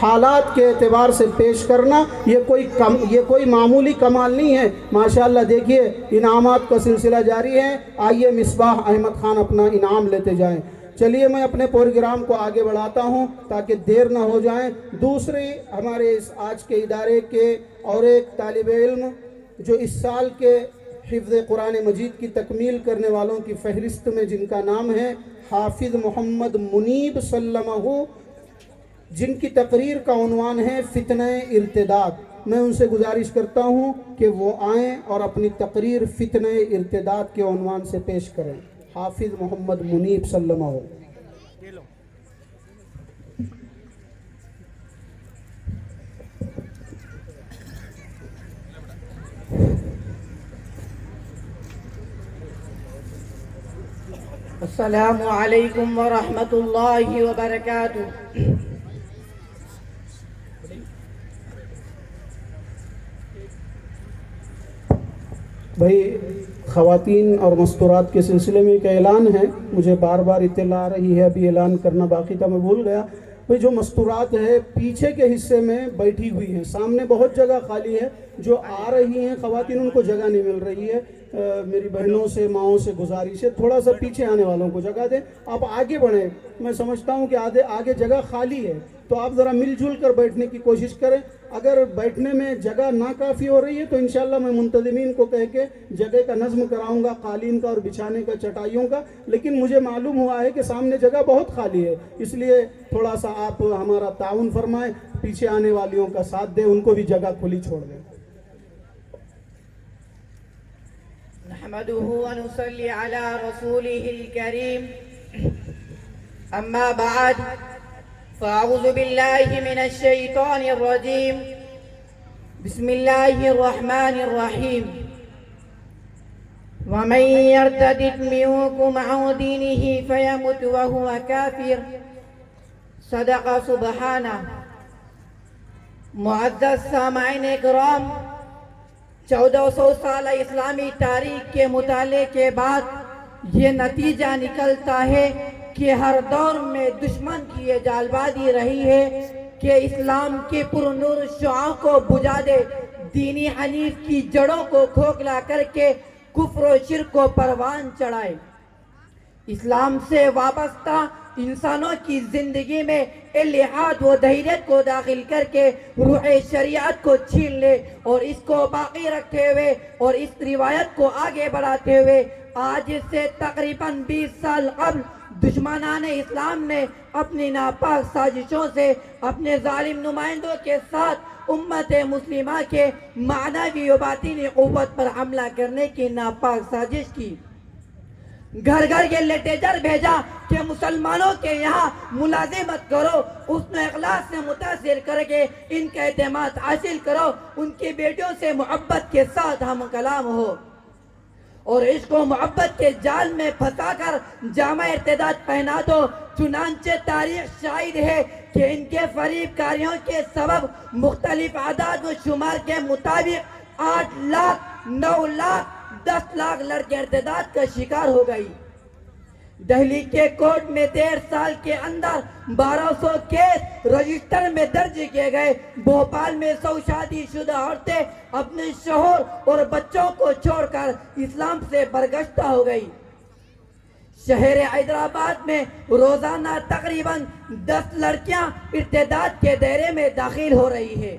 حالات کے اعتبار سے پیش کرنا یہ کوئی معمولی کمال نہیں ہے۔ ماشاءاللہ دیکھیے انعامات کا سلسلہ جاری ہے۔ آئیے مصباح احمد خان اپنا انعام لیتے جائیں۔ چلیے میں اپنے پروگرام کو آگے بڑھاتا ہوں تاکہ دیر نہ ہو جائیں۔ دوسری ہمارے اس آج کے ادارے کے اور ایک طالب علم جو اس سال کے حفظ قرآن مجید کی تکمیل کرنے والوں کی فہرست میں جن کا نام ہے حافظ محمد منیب سلمہ، جن کی تقریر کا عنوان ہے فتنہ ارتداد، میں ان سے گزارش کرتا ہوں کہ وہ آئیں اور اپنی تقریر فتنہ ارتداد کے عنوان سے پیش کریں۔ حافظ محمد منیب سلمہ۔ السلام علیکم ورحمۃ اللہ وبرکاتہ۔ بھائی خواتین اور مستورات کے سلسلے میں ایک اعلان ہے، مجھے بار بار اطلاع آ رہی ہے، ابھی اعلان کرنا باقی تھا میں بھول گیا۔ بھائی جو مستورات ہے پیچھے کے حصے میں بیٹھی ہوئی ہیں، سامنے بہت جگہ خالی ہے، جو آ رہی ہیں خواتین ان کو جگہ نہیں مل رہی ہے۔ میری بہنوں سے ماؤں سے گزارش ہے تھوڑا سا پیچھے آنے والوں کو جگہ دیں، آپ آگے بڑھیں۔ میں سمجھتا ہوں کہ آگے جگہ خالی ہے تو آپ ذرا مل جل کر بیٹھنے کی کوشش کریں۔ اگر بیٹھنے میں جگہ ناکافی ہو رہی ہے تو انشاءاللہ میں منتظمین کو کہہ کے جگہ کا نظم کراؤں گا، قالین کا اور بچھانے کا، چٹائیوں کا، لیکن مجھے معلوم ہوا ہے کہ سامنے جگہ بہت خالی ہے، اس لیے تھوڑا سا آپ ہمارا تعاون فرمائیں، پیچھے آنے والیوں کا ساتھ دیں، ان کو بھی جگہ کھلی چھوڑ دیں۔ نحمده ونصلي على رسوله الكريم، أما بعد، فأعوذ بالله من الشيطان الرجيم، بسم الله الرحمن الرحيم، ومن يرتد منكم عن دينه فيمت وهو كافر، صدق سبحانہ۔ معزز سامعین اکرام، 1400 سالہ اسلامی تاریخ کے مطالعے کے بعد یہ نتیجہ نکلتا ہے کہ ہر دور میں دشمن کی یہ جالبازی رہی ہے کہ اسلام کے پرنور شعاع کو بجھا دے، دینی حنیف کی جڑوں کو کھوکھلا کر کے کفر و شرک کو پروان چڑھائے۔ اسلام سے وابستہ انسانوں کی زندگی میں الحاد و دہریت کو داخل کر کے روح شریعت کو چھین لے اور اس کو باقی رکھتے ہوئے اور اس روایت کو آگے بڑھاتے ہوئے آج سے تقریباً 20 سال قبل دشمنان اسلام نے اپنی ناپاک سازشوں سے اپنے ظالم نمائندوں کے ساتھ امت مسلمہ کے معنوی و باطنی قوت پر حملہ کرنے کی ناپاک سازش کی۔ گھر گھر کے لیٹیجر بھیجا کہ مسلمانوں کے یہاں ملازمت کرو، حسن اخلاق سے متاثر کر کے ان کا اعتماد حاصل کرو، ان کی بیٹیوں سے محبت کے ساتھ ہم کلام ہو، اور عشق و محبت کے جال میں پھنسا کر جامع ارتداد پہنا دو۔ چنانچہ تاریخ شاہد ہے کہ ان کے فریب کاریوں کے سبب مختلف اعداد و شمار کے مطابق 8 لاکھ، 9 لاکھ، 10 لاکھ لڑکے ارتداد کا شکار ہو گئی۔ دہلی کے کورٹ میں 1.5 سال کے اندر 1200 کیس رجسٹر میں درج کیے گئے۔ بھوپال میں 100 شادی شدہ عورتیں اپنے شوہر اور بچوں کو چھوڑ کر اسلام سے برگشتہ ہو گئی۔ شہر حیدرآباد میں روزانہ تقریباً 10 لڑکیاں ارتداد کے دائرے میں داخل ہو رہی ہیں،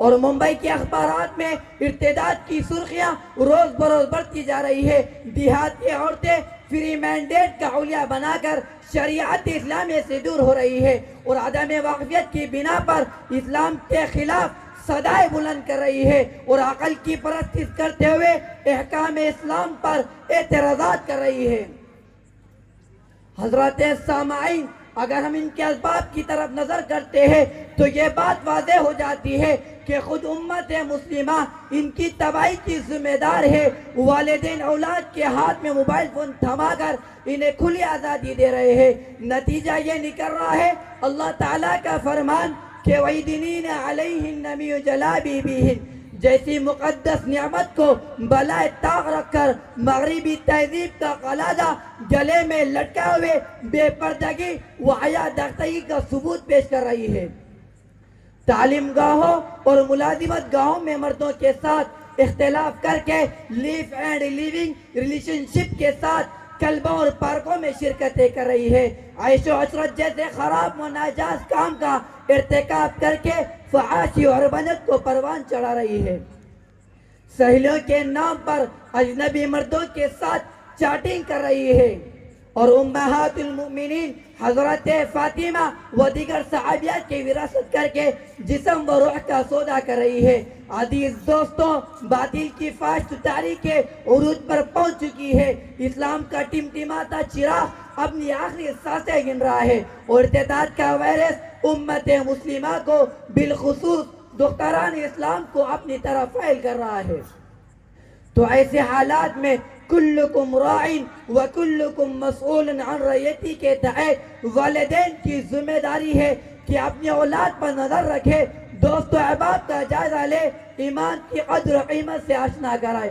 اور ممبئی کے اخبارات میں ارتداد کی سرخیاں روز بروز بڑھتی جا رہی ہے۔ دیہات کی عورتیں فری مینڈیٹ کا حلیہ بنا کر شریعت اسلامی سے دور ہو رہی ہے اور عدم واقفیت کی بنا پر اسلام کے خلاف صدائیں بلند کر رہی ہے اور عقل کی پرستش کرتے ہوئے احکام اسلام پر اعتراضات کر رہی ہے۔ حضرات سامعین، اگر ہم ان کے اسباب کی طرف نظر کرتے ہیں تو یہ بات واضح ہو جاتی ہے کہ خود امت مسلمہ ان کی تباہی کی ذمہ دار ہے۔ والدین اولاد کے ہاتھ میں موبائل فون تھما کر انہیں کھلی آزادی دے رہے ہیں۔ نتیجہ یہ نکل رہا ہے اللہ تعالیٰ کا فرمان کہ وَيْدِنِينَ عَلَيْهِنَّ مِن جَلَابِيبِهِنَّ، جیسی مقدس نعمت کو بلائے طاق رکھ کر مغربی تہذیب کا قلادہ گلے میں لٹکا ہوئے بے پردگی و حیا دختگی کا ثبوت پیش کر رہی ہے۔ تعلیم گاہوں اور ملازمت گاہوں میں مردوں کے ساتھ اختلاف کر کے لیف اینڈ لیونگ ریلیشن شپ کے ساتھ کلبوں اور پارکوں میں شرکتیں کر رہی ہے۔ عیش و عشرت جیسے خراب و ناجائز کام کا ارتکاب کر کے فحاشی اور بنت کو پروان چڑھا رہی ہے۔ سہیلیوں کے نام پر اجنبی مردوں کے ساتھ چاٹنگ کر رہی ہے اور امہات المؤمنین حضرت فاطمہ و دیگر صحابیات کی وراثت کر کے جسم و روح کا سودا کر رہی ہے۔ عزیز دوستوں، باطل کی فاش تاریخ کے عروج پر پہنچ چکی ہے۔ اسلام کا ٹمٹماتا چراغ اپنی آخری سانسیں گن رہا ہے اور ارتداد کا وائرس امت مسلمہ کو بالخصوص دختران اسلام کو اپنی طرف فائل کر رہا ہے۔ تو ایسے حالات میں کلکم راعٍ وکلکم مسئول عن رعیتی کے تحت والدین کی ذمہ داری ہے کہ اپنی اولاد پر نظر رکھے، دوست و احباب کا جائزہ لے، ایمان کی قدر و قیمت سے آشنا کرائے،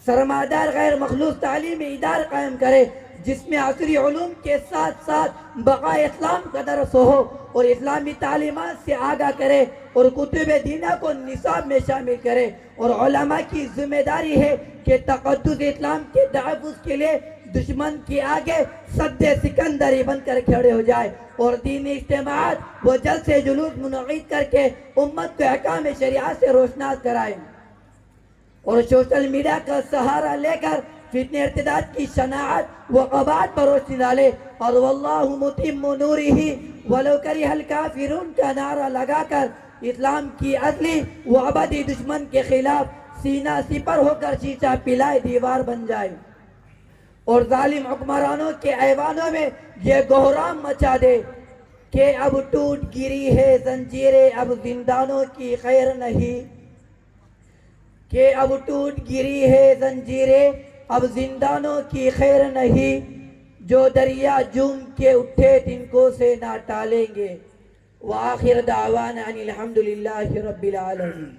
سرمایہ غیر مخلوط تعلیمی ادارہ قائم کرے جس میں عصری علوم کے ساتھ ساتھ بقائے اسلام کا درس ہو اور اسلامی تعلیمات سے آگاہ کرے اور کتب دینہ کو نصاب میں شامل کرے، اور علماء کی ذمہ داری ہے کہ تقدس اسلام کے تحفظ کے لیے دشمن کے آگے سد سکندری بن کر کھڑے ہو جائے اور دینی اجتماعات و جلسے جلوس منعقد کر کے امت کو احکام شریعت سے روشناس کرائے اور سوشل میڈیا کا سہارا لے کر فتنہ ارتداد کی شناعت و قباحت پر روشنی ڈالے اور واللہ متم نورہ ولو کرہ الکافرون کا نعرہ لگا کر اسلام کی اصلی و ابدی دشمن کے خلاف سینہ سپر ہو کر شیشہ پلائے دیوار بن جائے اور ظالم حکمرانوں کے ایوانوں میں یہ گہرام مچا دے کہ اب ٹوٹ گری ہے زنجیریں اب زندانوں کی خیر نہیں، کہ اب ٹوٹ گری ہے زنجیریں اب زندانوں کی خیر نہیں، جو دریا جوم کے اٹھے تنکوں سے نہ ٹالیں گے۔ وآخر دعوانا ان الحمدللہ رب العالمین۔